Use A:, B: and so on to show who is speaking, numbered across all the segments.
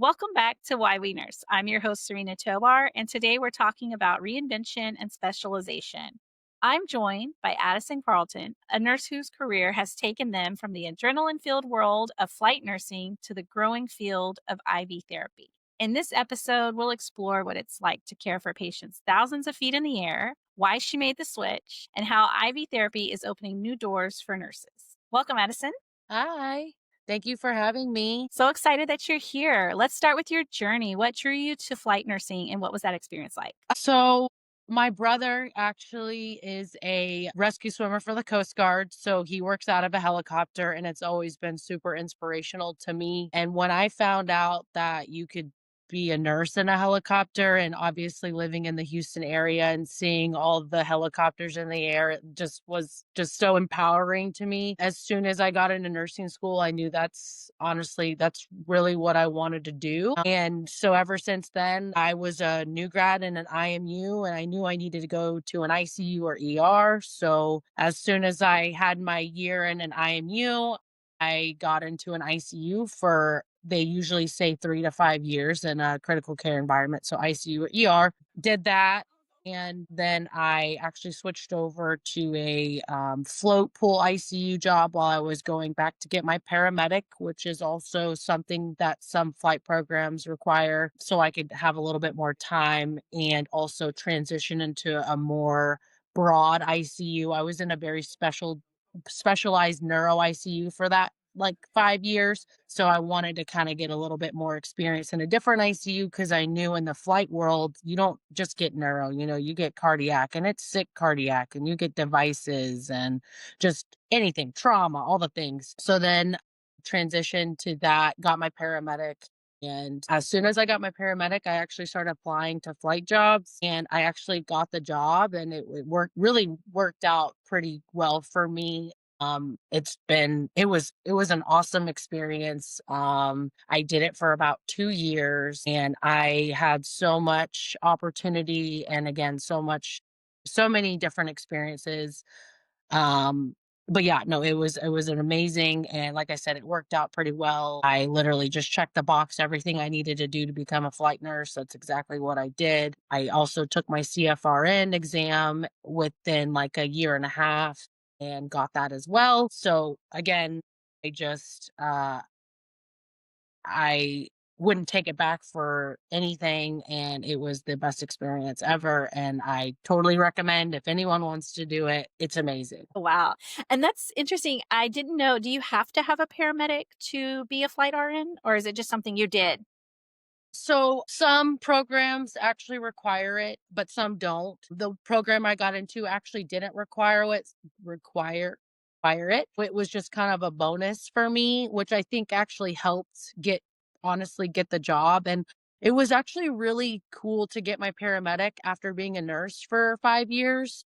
A: Welcome back to Why We Nurse. I'm your host, Serena Tobar, and today we're talking about reinvention and specialization. I'm joined by Addison Carlton, a nurse whose career has taken them from the adrenaline filled world of flight nursing to the growing field of IV therapy. In this episode, we'll explore what it's like to care for patients thousands of feet in the air, why she made the switch, and how IV therapy is opening new doors for nurses. Welcome, Addison.
B: Hi. Thank you for having me.
A: So excited that you're here. Let's start with your journey. What drew you to flight nursing and what was that experience like?
B: So, my brother actually is a rescue swimmer for the Coast Guard. So, he works out of a helicopter, and it's always been super inspirational to me. And when I found out that you could be a nurse in a helicopter, and obviously living in the Houston area and seeing all the helicopters in the air, it just was just so empowering to me. As soon as I got into nursing school, I knew that's really what I wanted to do. And so ever since then, I was a new grad in an IMU, and I knew I needed to go to an ICU or ER. So as soon as I had my year in an IMU, I got into an ICU for, they usually say 3 to 5 years in a critical care environment. So ICU or ER, did that. And then I actually switched over to a float pool ICU job while I was going back to get my paramedic, which is also something that some flight programs require. So I could have a little bit more time and also transition into a more broad ICU. I was in a very specialized neuro ICU for that like 5 years. So I wanted to kind of get a little bit more experience in a different ICU because I knew in the flight world, you don't just get neuro, you get cardiac, and it's sick cardiac, and you get devices and just anything, trauma, all the things. So then transitioned to that, got my paramedic. And as soon as I got my paramedic, I actually started applying to flight jobs, and I actually got the job, and really worked out pretty well for me. It was an awesome experience. I did it for about 2 years, and I had so much opportunity, and again, so many different experiences. But yeah, no, it was an amazing, and like I said, it worked out pretty well. I literally just checked the box, everything I needed to do to become a flight nurse. That's exactly what I did. I also took my CFRN exam within like a year and a half and got that as well. So again, I just I wouldn't take it back for anything, and it was the best experience ever, and I totally recommend if anyone wants to do it, it's amazing.
A: Oh, wow. And that's interesting. I didn't know. Do you have to have a paramedic to be a flight RN or is it just something you did?
B: So some programs actually require it, but some don't. The program I got into actually didn't require require it. It was just kind of a bonus for me, which I think actually helped get the job. And it was actually really cool to get my paramedic after being a nurse for 5 years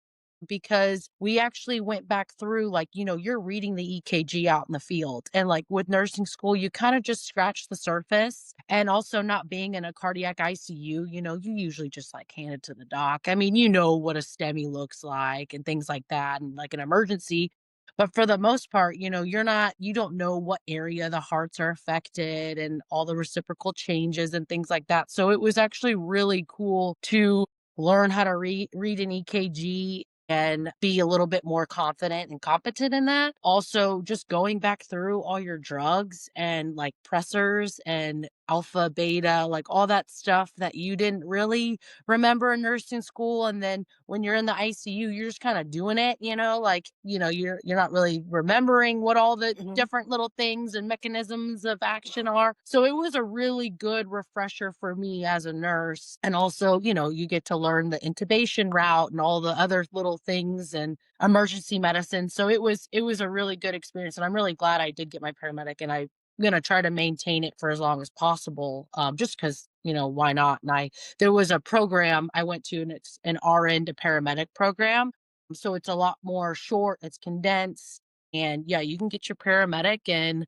B: because we actually went back through, like, you're reading the EKG out in the field. And like with nursing school, you kind of just scratch the surface. And also not being in a cardiac ICU, you usually just like hand it to the doc. I mean, you know what a STEMI looks like and things like that, and like an emergency. But for the most part, you don't know what area the hearts are affected and all the reciprocal changes and things like that. So it was actually really cool to learn how to read an EKG and be a little bit more confident and competent in that. Also, just going back through all your drugs and like pressors and alpha, beta, like all that stuff that you didn't really remember in nursing school. And then when you're in the ICU, you're just kind of doing it, you're not really remembering what all the
A: Mhm.
B: different little things and mechanisms of action are. So it was a really good refresher for me as a nurse. And also, you get to learn the intubation route and all the other little things and emergency medicine. So it was a really good experience. And I'm really glad I did get my paramedic, and I'm gonna try to maintain it for as long as possible, just because, why not? And there was a program I went to, and it's an RN to paramedic program, so it's a lot more short, it's condensed, and yeah, you can get your paramedic, and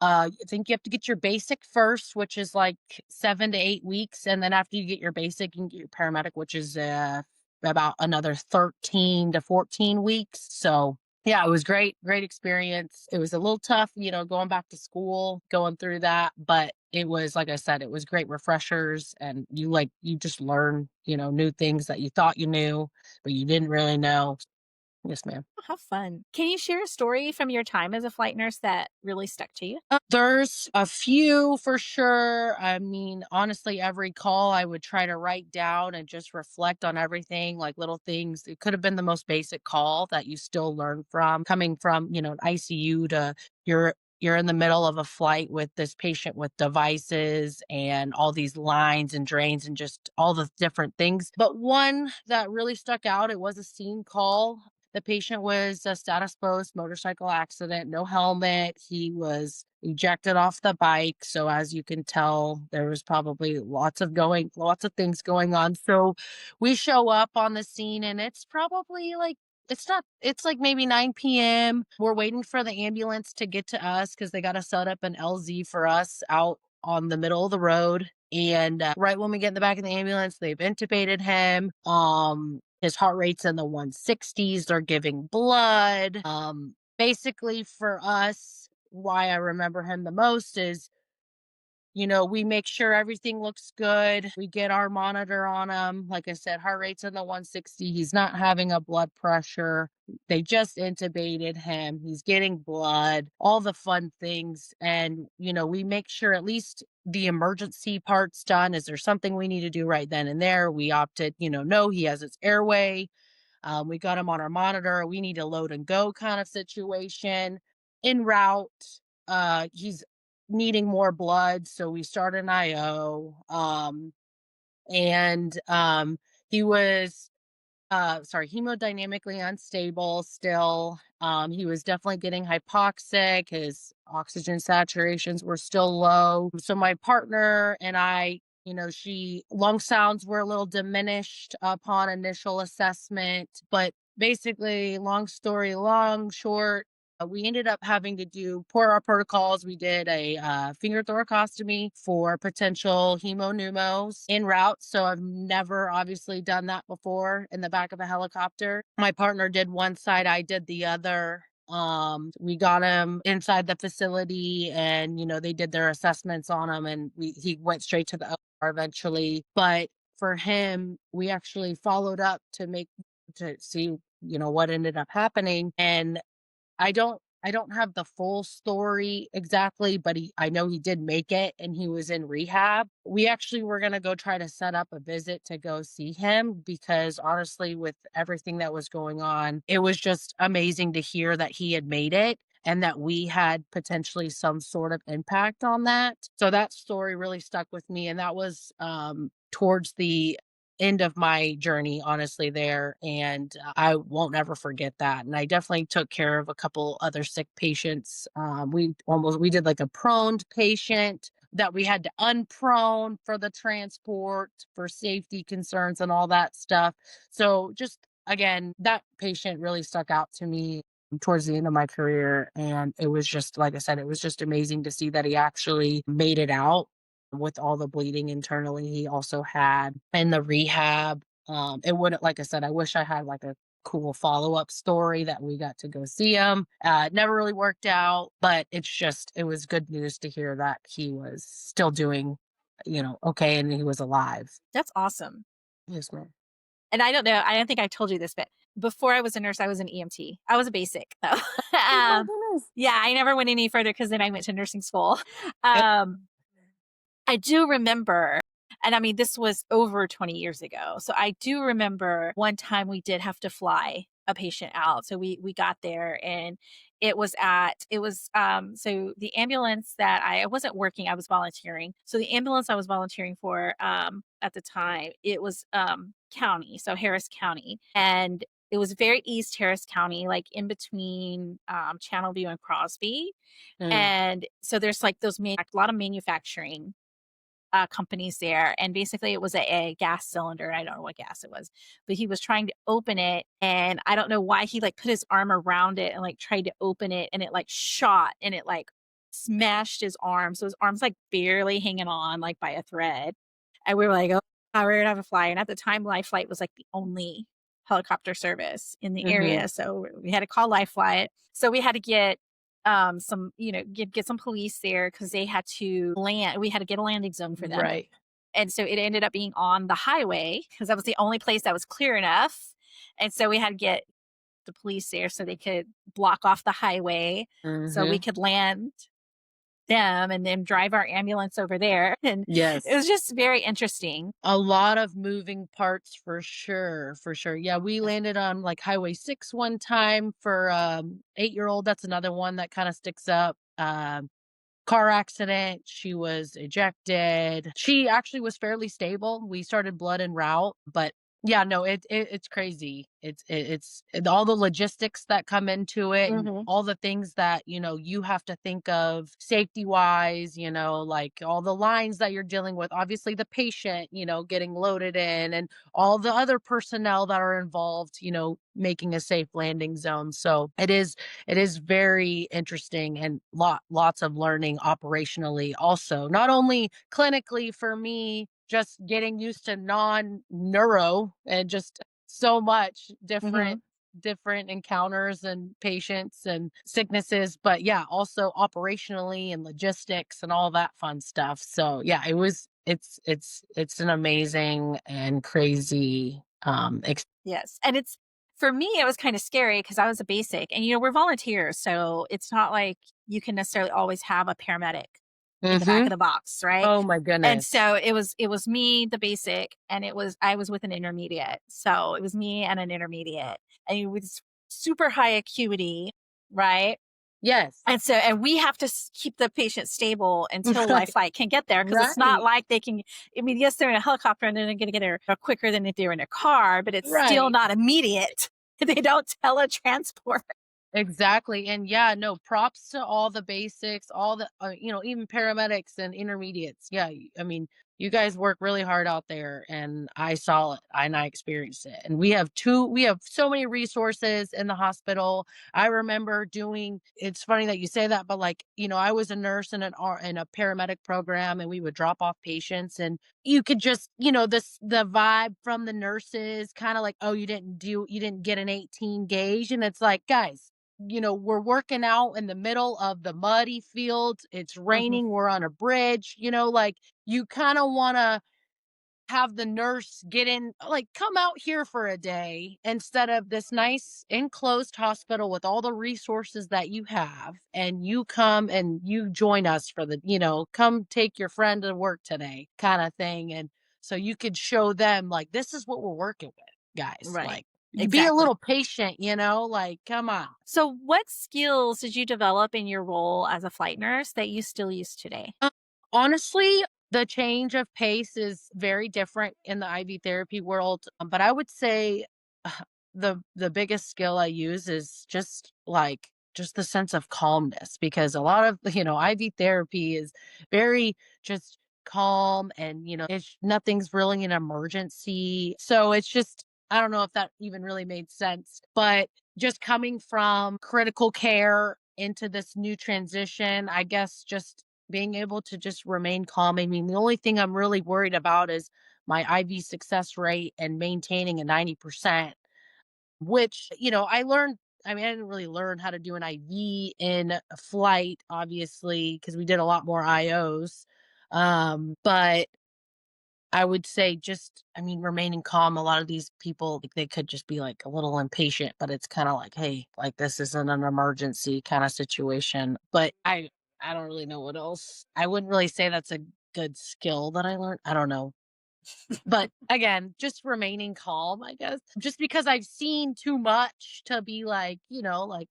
B: I think you have to get your basic first, which is like 7 to 8 weeks, and then after you get your basic, you can get your paramedic, which is about another 13 to 14 weeks. So yeah, it was great experience. It was a little tough, going back to school, going through that, but it was, like I said, it was great refreshers, and you just learn, new things that you thought you knew, but you didn't really know. Yes, ma'am.
A: Oh, how fun. Can you share a story from your time as a flight nurse that really stuck to you?
B: There's a few for sure. I mean, honestly, every call I would try to write down and just reflect on everything, like little things. It could have been the most basic call that you still learn from, coming from, an ICU to you're in the middle of a flight with this patient with devices and all these lines and drains and just all the different things. But one that really stuck out, it was a scene call. The patient was a status post motorcycle accident, no helmet. He was ejected off the bike. So as you can tell, there was probably lots of things going on. So we show up on the scene and it's probably like it's not it's like maybe 9 p.m. We're waiting for the ambulance to get to us because they got to set up an LZ for us out on the middle of the road. And right when we get in the back of the ambulance, they've intubated him. His heart rate's in the 160s. They're giving blood. Basically, for us, why I remember him the most is we make sure everything looks good. We get our monitor on him. Like I said, heart rate's in the 160. He's not having a blood pressure. They just intubated him. He's getting blood, all the fun things. And, we make sure at least the emergency part's done. Is there something we need to do right then and there? We opted, no, he has his airway. We got him on our monitor. We need a load and go kind of situation. En route, he's needing more blood, so we start an IO. And he was hemodynamically unstable still. He was definitely getting hypoxic. His oxygen saturations were still low. So my partner and I, she lung sounds were a little diminished upon initial assessment, but basically, long story long, short, we ended up having to do per our protocols. We did a finger thoracostomy for potential hemopneumos en route. So I've never obviously done that before in the back of a helicopter. My partner did one side, I did the other. We got him inside the facility, and they did their assessments on him, and he went straight to the OR eventually. But for him, we actually followed up to see what ended up happening. And I don't have the full story exactly, but I know he did make it and he was in rehab. We actually were gonna go try to set up a visit to go see him because honestly, with everything that was going on, it was just amazing to hear that he had made it and that we had potentially some sort of impact on that. So that story really stuck with me. And that was towards the end of my journey, honestly, there. And I won't ever forget that. And I definitely took care of a couple other sick patients. We did like a prone patient that we had to unprone for the transport for safety concerns and all that stuff. So just again, that patient really stuck out to me towards the end of my career. And it was just, like I said, it was just amazing to see that he actually made it out with all the bleeding internally he also had and the rehab. It wouldn't, like I said, I wish I had like a cool follow-up story that we got to go see him. It never really worked out, but it was good news to hear that he was still doing, okay, and he was alive.
A: That's awesome.
B: Yes, ma'am.
A: And I don't know, I don't think I told you this, but before I was a nurse, I was an EMT. I was a basic though.
B: Oh my
A: um,
B: goodness.
A: yeah, I never went any further because then I went to nursing school.
B: Yep.
A: Um, I do remember, and I mean, this was over 20 years ago. So I do remember one time we did have to fly a patient out. So we got there and so the ambulance that I wasn't working, I was volunteering. So the ambulance I was volunteering for at the time, it was county, so Harris County. And it was very East Harris County, like in between Channelview and Crosby.
B: Mm,
A: And so there's like a lot of manufacturing companies there. And basically, it was a gas cylinder. I don't know what gas it was, but he was trying to open it. And I don't know why he like put his arm around it and like tried to open it and it like shot and it like smashed his arm. So his arm's like barely hanging on like by a thread. And we were like, oh, we're going to have a fly. And at the time, Life Flight was like the only helicopter service in the
B: mhm,
A: area. So we had to call Life Flight. So we had to get some, get some police there because they had to land. We had to get a landing zone for them.
B: Right.
A: And so it ended up being on the highway because that was the only place that was clear enough. And so we had to get the police there so they could block off the highway so we
B: Mhm.
A: could land them and then drive our ambulance over there. And it
B: Yes.
A: was just very interesting.
B: A lot of moving parts for sure, for sure. Yeah, we
A: Yes.
B: landed on, like, Highway 6 one time for, 8-year-old, that's another one that kinda sticks up. Car accident, she was ejected. She actually was fairly stable. We started blood en route, but yeah, no, it's crazy. All the logistics that come into it and
A: Hmm.
B: all the things that, you have to think of safety-wise, like all the lines that you're dealing with, obviously the patient, getting loaded in and all the other personnel that are involved, making a safe landing zone. So it is very interesting and lots of learning operationally also. Not only clinically for me, just getting used to non-neuro and just so much
A: Hmm.
B: different encounters and patients and sicknesses, but yeah, also operationally and logistics and all that fun stuff. So yeah, it's an amazing and crazy
A: Yes. And it's for me, it was kind of scary because I was a basic and, we're volunteers. So it's not like you can necessarily always have a paramedic in the back
B: Mhm.
A: of the box, right?
B: Oh my
A: And
B: goodness.
A: so it was me, the basic, and I was with an intermediate. So it was me and an intermediate. And it was super high acuity, right?
B: Yes.
A: And we have to keep the patient stable until life
B: Right.
A: flight can get there because it's not
B: Right.
A: like they can. I mean, yes, they're in a helicopter and they're going to get there quicker than if they're in a car, but it's still
B: Right.
A: not immediate. They don't teletransport.
B: Exactly. And yeah, no, props to all the basics, all the, even paramedics and intermediates. Yeah. I mean, you guys work really hard out there and I saw it and I experienced it. And we have so many resources in the hospital. I remember it's funny that you say that, but like, I was a nurse in a paramedic program and we would drop off patients and you could just, the vibe from the nurses kind of like, oh, you didn't get an 18 gauge. And it's like, guys, we're working out in the middle of the muddy fields. It's
A: Mhm.
B: raining. We're on a bridge, like you kind of want to have the nurse get in, like, come out here for a day instead of this nice enclosed hospital with all the resources that you have. And you come and you join us for come take your friend to work today kind of thing. And so you could show them, like, this is what we're working with, guys.
A: Right.
B: Like, be a
A: Exactly.
B: little patient, like, come on.
A: So, what skills did you develop in your role as a flight nurse that you still use today?
B: Uh, Honestly, the change of pace is very different in the IV therapy world, but I would say the biggest skill I use is just the sense of calmness because a lot of IV therapy is very just calm and it's nothing's really an emergency. So it's just I don't know if that even really made sense, but just coming from critical care into this new transition, I guess just being able to just remain calm. I mean, the only thing I'm really worried about is my IV success rate and maintaining a 90%, which, I learned. I mean, I didn't really learn how to do an IV in a flight, obviously, because we did a lot more IOs. But I would say just, I mean, remaining calm. A lot of these people, like, they could just be like a little impatient, but it's kind of like, hey, like this isn't an emergency kind of situation. But I don't really know what else. I wouldn't really say that's a good skill that I learned. I don't know. But again, just remaining calm, I guess. Just because I've seen too much to be like, like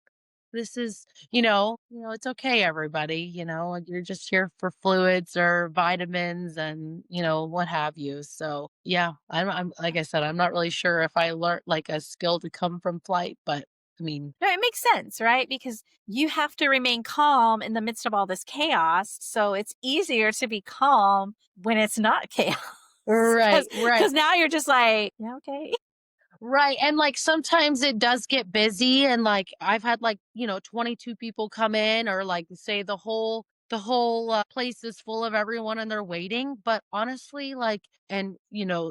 B: this is, it's okay, everybody. Like, you're just here for fluids or vitamins and, what have you. So yeah, I'm like I said, I'm not really sure if I learned like a skill to come from flight, but I mean,
A: No, it makes sense, right? Because you have to remain calm in the midst of all this chaos. So it's easier to be calm when it's not chaos. Because
B: right, right.
A: now you're just like, yeah, okay.
B: Right, and, like, sometimes it does get busy and, like, I've had, like, 22 people come in or, like, say the whole the whole place is full of everyone and they're waiting. But honestly, like, and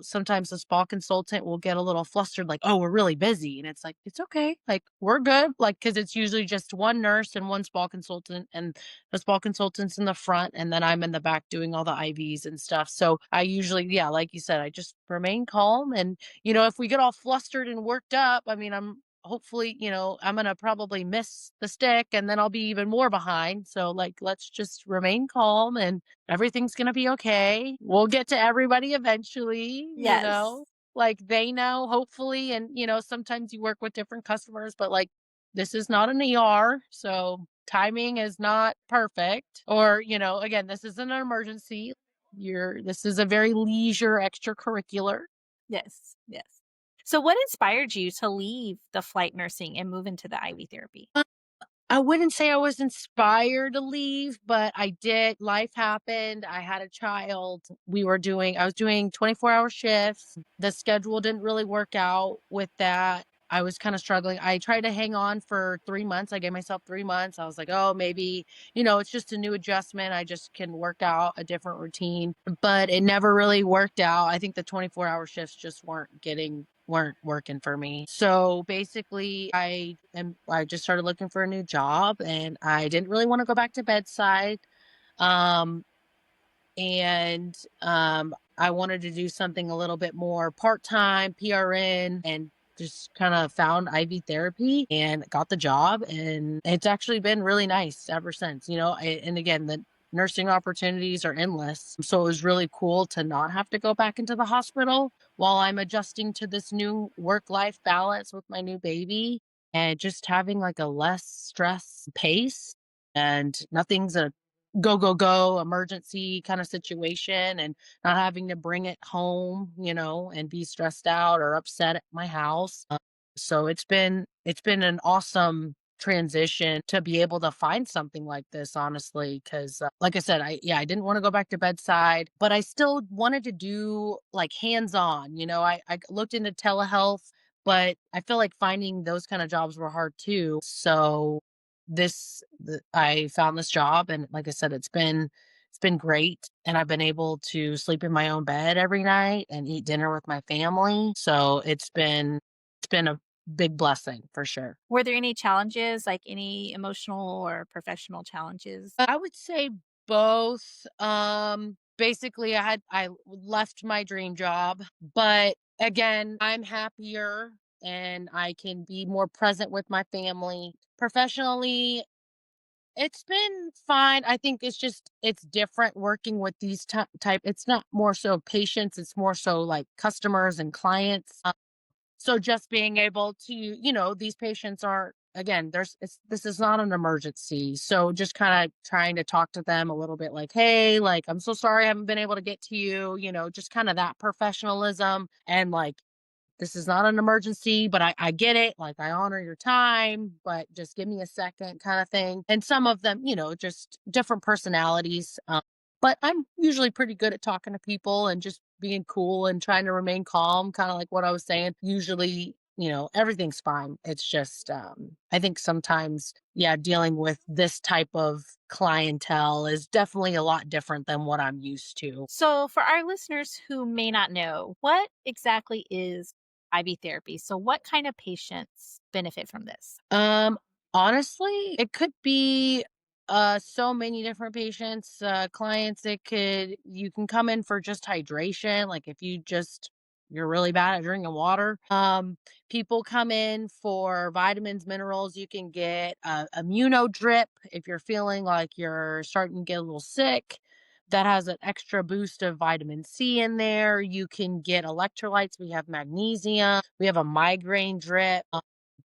B: sometimes the spa consultant will get a little flustered, like, oh, we're really busy. And it's like, it's okay. Like, we're good. Like, cause it's usually just one nurse and one spa consultant, and the spa consultant's in the front, and then I'm in the back doing all the IVs and stuff. So I usually, yeah, like you said, I just remain calm. And, if we get all flustered and worked up, I mean, I'm hopefully, I'm going to probably miss the stick and then I'll be even more behind. So, like, let's just remain calm and everything's going to be okay. We'll get to everybody eventually,
A: Yes.
B: like they know, hopefully. And, sometimes you work with different customers, but like this is not an ER. So, timing is not perfect. Or, again, this isn't an emergency. This is a very leisure extracurricular.
A: Yes. Yes. So, what inspired you to leave the flight nursing and move into the IV therapy?
B: I wouldn't say I was inspired to leave, but I did. Life happened. I had a child. I was doing 24-hour shifts. The schedule didn't really work out with that. I was kind of struggling. I tried to hang on for 3 months. I gave myself 3 months. I was like, oh, maybe, it's just a new adjustment. I just can work out a different routine, but it never really worked out. I think the 24-hour shifts just weren't working for me. So basically I just started looking for a new job, and I didn't really want to go back to bedside. Um and I wanted to do something a little bit more part-time, PRN, and just kind of found IV therapy and got the job, and it's actually been really nice ever since. And again, the nursing opportunities are endless. So it was really cool to not have to go back into the hospital while I'm adjusting to this new work-life balance with my new baby, and just having like a less stress pace, and nothing's a go, go, go emergency kind of situation, and not having to bring it home, and be stressed out or upset at my house. So it's been an awesome transition to be able to find something like this, honestly, because like I said, I didn't want to go back to bedside, but I still wanted to do like hands on. I looked into telehealth, but I feel like finding those kind of jobs were hard too. So I found this job, and like I said, it's been great, and I've been able to sleep in my own bed every night and eat dinner with my family. So it's been a big blessing for sure.
A: Were there any challenges, like any emotional or professional challenges?
B: I would say both. Basically I left my dream job, but again, I'm happier and I can be more present with my family. Professionally, it's been fine. I think it's different working with these type. It's not more so patients, it's more so like customers and clients. So just being able to, these patients are, again, this is not an emergency. So just kind of trying to talk to them a little bit like, hey, like, I'm so sorry I haven't been able to get to you, just kind of that professionalism, and like, this is not an emergency, but I get it. Like, I honor your time, but just give me a second kind of thing. And some of them, just different personalities. But I'm usually pretty good at talking to people and just being cool and trying to remain calm, kind of like what I was saying. Usually, everything's fine. It's just, I think sometimes, yeah, dealing with this type of clientele is definitely a lot different than what I'm used to.
A: So, for our listeners who may not know, what exactly is IV therapy? So, what kind of patients benefit from this?
B: Um, Honestly, it could be so many different patients, clients. You can come in for just hydration, like if you're really bad at drinking water. People come in for vitamins, minerals. You can get a immuno drip if you're feeling like you're starting to get a little sick. That has an extra boost of vitamin C in there. You can get electrolytes. We have magnesium. We have a migraine drip.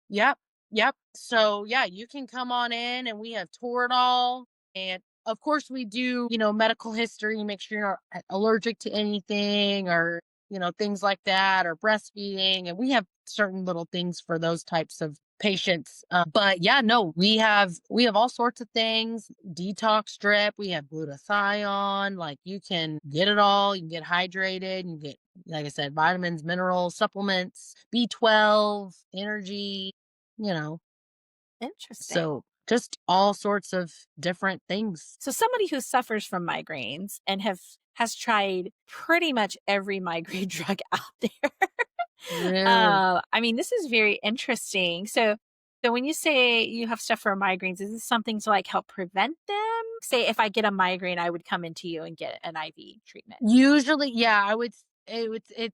B: Yep, yep. So, yeah, you can come on in, and we have Toradol, and of course we do, medical history, make sure you're not allergic to anything, or, things like that, or breastfeeding, and we have certain little things for those types of patients. But yeah, no, we have all sorts of things. Detox drip, we have glutathione, like you can get it all. You can get hydrated, you can get, like I said, vitamins, minerals, supplements, B12, energy, you know,
A: Interesting.
B: so just all sorts of different things.
A: So somebody who suffers from migraines and have has tried pretty much every migraine drug out there.
B: Yeah.
A: I mean, this is very interesting. So when you say you have stuff for migraines, is this something to like help prevent them? Say if I get a migraine, I would come into you and get an IV treatment.
B: Usually, yeah, it's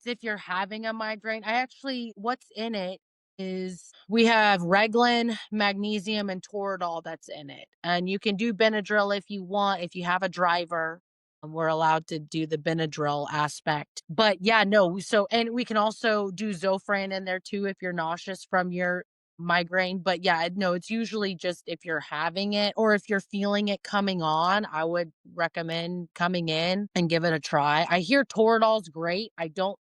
B: if you're having a migraine. I actually what's in it is we have Reglan, magnesium, and Toradol that's in it. And you can do Benadryl if you want, if you have a driver. We're allowed to do the Benadryl aspect. But yeah, no, so and we can also do Zofran in there too if you're nauseous from your migraine. But yeah, no, it's usually just if you're having it or if you're feeling it coming on, I would recommend coming in and give it a try. I hear Toradol's great. I don't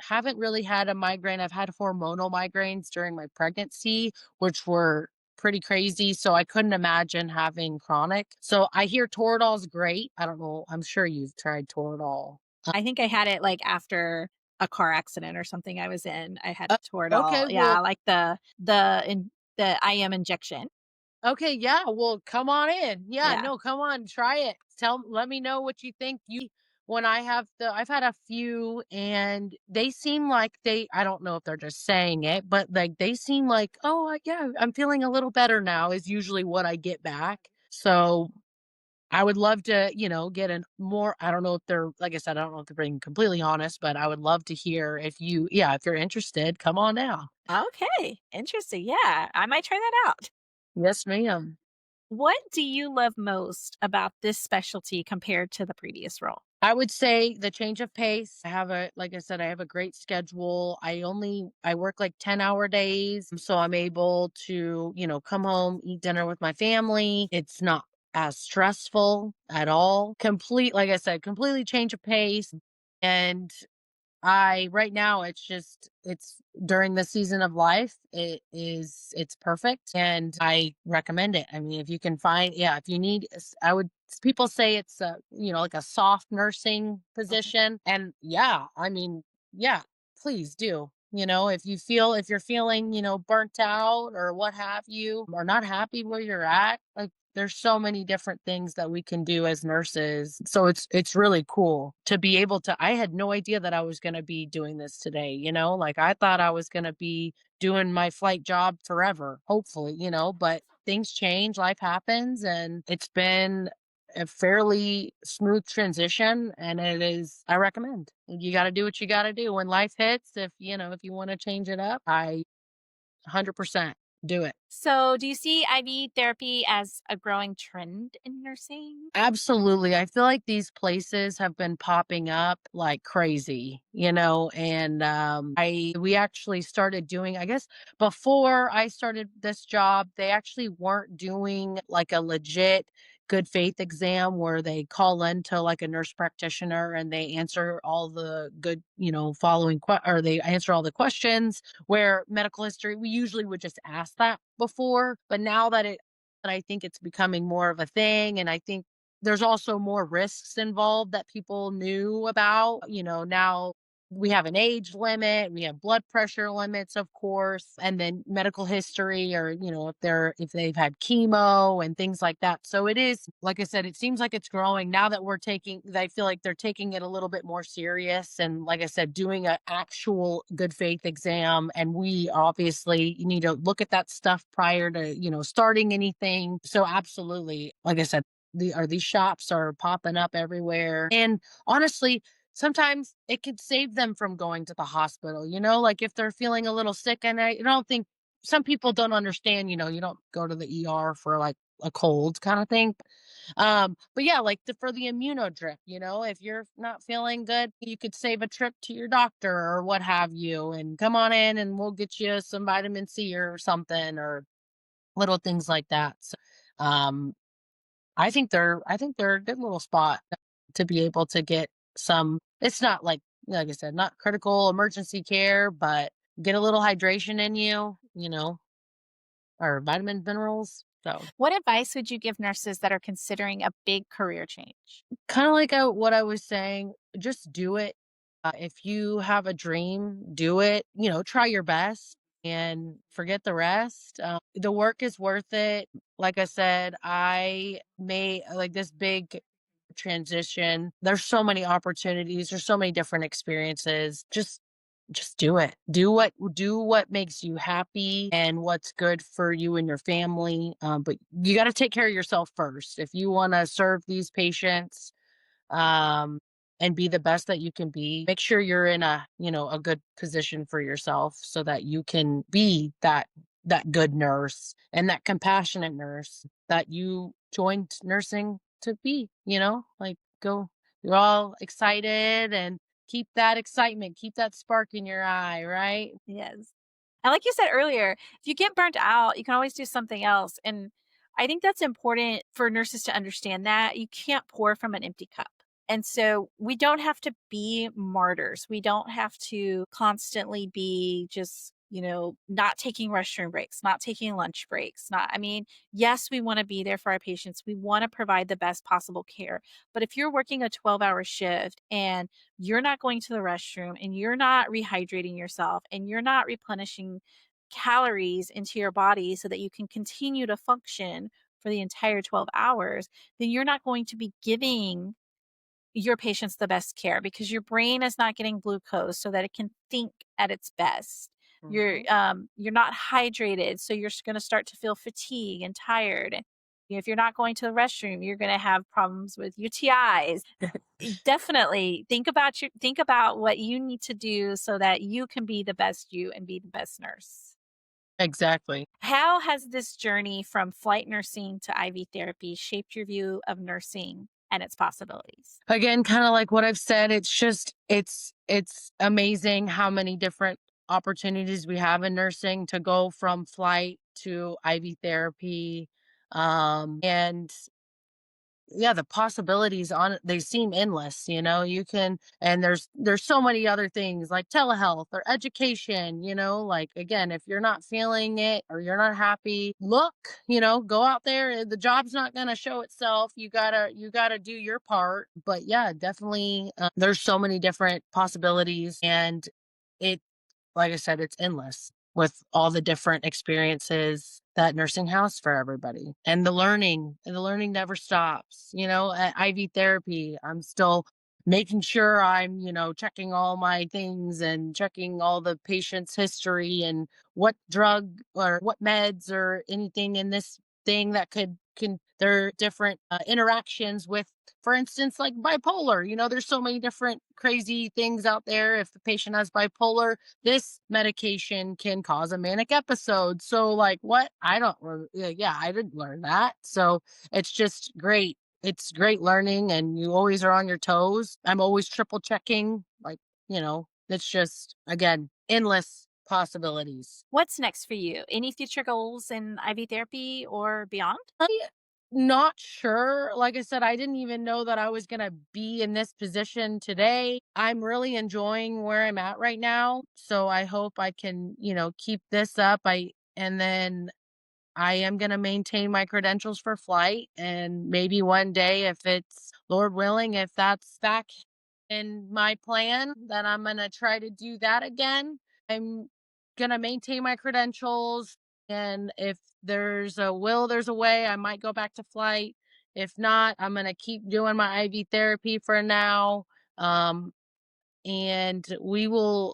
B: haven't really had a migraine. I've had hormonal migraines during my pregnancy, which were pretty crazy. So I couldn't imagine having chronic. So I hear Toradol's great. I don't know. I'm sure you've tried Toradol.
A: I think I had it like after a car accident or something I was in. I had
B: Uh, okay,
A: Toradol.
B: well,
A: Yeah, like the IM injection.
B: okay, yeah, well, come on in. Yeah,
A: Yeah.
B: no, come on, try it. Let me know what you think. You when I have I've had a few and they seem like I don't know if they're just saying it, but like they seem like, oh, yeah, I'm feeling a little better now is usually what I get back. So I would love to, get an more, I don't know if they're, like I said, I don't know if they're being completely honest, but I would love to hear if you're interested, come on now.
A: Okay. Interesting. Yeah, I might try that out.
B: Yes, ma'am.
A: What do you love most about this specialty compared to the previous role?
B: I would say the change of pace. Like I said, I have a great schedule. I work like 10-hour days. So I'm able to, come home, eat dinner with my family. It's not as stressful at all. Like I said, completely change of pace. And I right now it's during the season of life. It's perfect and I recommend it. I mean, if you can find yeah, if you need I would people say it's like a soft nursing
A: Okay.
B: position and yeah, I mean, yeah, please do. If you're feeling, burnt out or what have you, or not happy where you're at, like there's so many different things that we can do as nurses. So it's really cool to be able to I had no idea that I was going to be doing this today, Like I thought I was going to be doing my flight job forever, hopefully, but things change, life happens and it's been a fairly smooth transition and I recommend. You got to do what you got to do when life hits if you want to change it up. I 100% do it.
A: So, do you see IV therapy as a growing trend in nursing?
B: Absolutely. I feel like these places have been popping up like crazy, and I we actually started doing, I guess before I started this job, they actually weren't doing like a legit good faith exam where they call into like a nurse practitioner and they answer all the good, or they answer all the questions where medical history, we usually would just ask that before, but now that I think it's becoming more of a thing and I think there's also more risks involved that people knew about. Now we have an age limit, we have blood pressure limits, of course, and then medical history or, if they've had chemo and things like that. So it is, like I said, it seems like it's growing now that I feel like they're taking it a little bit more serious. And like I said, doing an actual good faith exam. And we obviously you need to look at that stuff prior to, starting anything. So absolutely, like I said, these shops are popping up everywhere. And honestly, sometimes it could save them from going to the hospital, like if they're feeling a little sick. And I don't think some people don't understand, you don't go to the ER for like a cold kind of thing. But yeah, like for the immuno drip, if you're not feeling good, you could save a trip to your doctor or what have you, and come on in and we'll get you some vitamin C or something or little things like that. So, um, I think they're a good little spot to be able to get some it's not like I said, not critical emergency care, but get a little hydration in you, or vitamin minerals. So
A: What advice would you give nurses that are considering a big career change?
B: kind of like what I was saying, just do it. If you have a dream, do it, try your best. and forget the rest. The work is worth it. Like I said, I made like this big transition. There's so many opportunities, there's so many different experiences. Just do it. Do what makes you happy and what's good for you and your family. But you got to take care of yourself first. If you want to serve these patients, um, and be the best that you can be. Make sure you're in a good position for yourself so that you can be that good nurse and that compassionate nurse that you joined nursing to be, like go you're all excited and keep that excitement, keep that spark in your eye, right?
A: Yes. And like you said earlier, if you get burnt out, you can always do something else. And I think that's important for nurses to understand that you can't pour from an empty cup. And so we don't have to be martyrs. We don't have to constantly be just, not taking restroom breaks, not taking lunch breaks. I mean, yes, we want to be there for our patients. We want to provide the best possible care. But if you're working a 12-hour shift and you're not going to the restroom and you're not rehydrating yourself and you're not replenishing calories into your body so that you can continue to function for the entire 12 hours, then you're not going to be giving your patients the best care because your brain is not getting glucose so that it can think at its best.
B: Mhm.
A: You're not hydrated, so you're going to start to feel fatigue and tired. And if you're not going to the restroom, you're going to have problems with UTIs. Definitely think about what you need to do so that you can be the best you and be the best nurse.
B: Exactly.
A: How has this journey from flight nursing to IV therapy shaped your view of nursing and its possibilities?
B: Again, kind of like what I've said, it's amazing how many different opportunities we have in nursing to go from flight to IV therapy. And yeah, the possibilities on it, they seem endless, you can, and there's so many other things like telehealth or education, like again, if you're not feeling it or you're not happy, look, go out there. The job's not going to show itself. You gotta do your part. But yeah, definitely, there's so many different possibilities, and it like I said, it's endless with all the different experiences that nursing has for everybody. And the learning never stops. At IV therapy, I'm still making sure I'm, checking all my things and checking all the patient's history and what drug or what meds or anything in this thing that can there are different interactions with, for instance, like bipolar. There's so many different crazy things out there. If the patient has bipolar, this medication can cause a manic episode. So, like, what? I don't, yeah, I didn't learn that. So, it's just great. It's great learning, and you always are on your toes. I'm always triple checking. Like, it's just, again, endless possibilities.
A: What's next for you? Any future goals in IV therapy or beyond?
B: I'm not sure. Like I said, I didn't even know that I was going to be in this position today. I'm really enjoying where I'm at right now. So I hope I can, keep this up. And then I am going to maintain my credentials for flight. And maybe one day, if it's Lord willing, if that's back in my plan, then I'm going to try to do that again. I'm going to maintain my credentials. And if there's a will, there's a way. I might go back to flight. If not, I'm going to keep doing my IV therapy for now. Um, and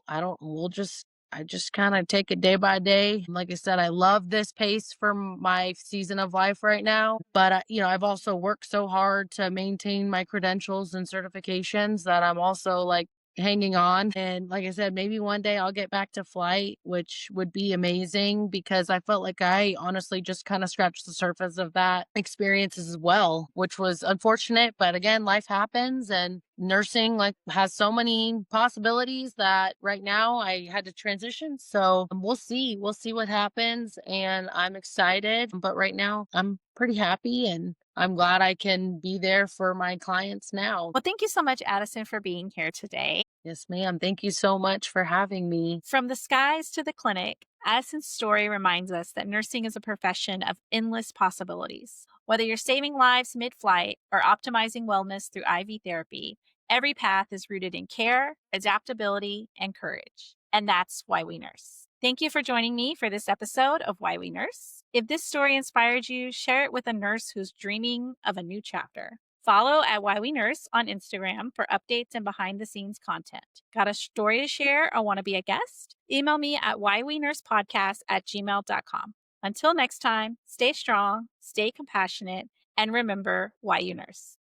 B: I just kind of take it day by day. Like I said, I love this pace for my season of life right now, but I've also worked so hard to maintain my credentials and certifications that I'm also like hanging on. And like I said, maybe one day I'll get back to flight, which would be amazing because I felt like I honestly just kind of scratched the surface of that experience as well, which was unfortunate. But again, life happens, and nursing like has so many possibilities that right now I had to transition. So we'll see what happens, and I'm excited. But right now I'm pretty happy, and I'm glad I can be there for my clients now.
A: Well, thank you so much, Addison, for being here today.
B: Yes, ma'am. Thank you so much for having me.
A: From the skies to the clinic, Addison's story reminds us that nursing is a profession of endless possibilities. Whether you're saving lives mid flight or optimizing wellness through IV therapy, every path is rooted in care, adaptability, and courage. And that's why we nurse. Thank you for joining me for this episode of Why We Nurse. If this story inspired you, share it with a nurse who's dreaming of a new chapter. Follow at Why We Nurse on Instagram for updates and behind the scenes content. Got a story to share or want to be a guest? Email me at whywenursepodcast@gmail.com. Until next time, stay strong, stay compassionate, and remember why you nurse.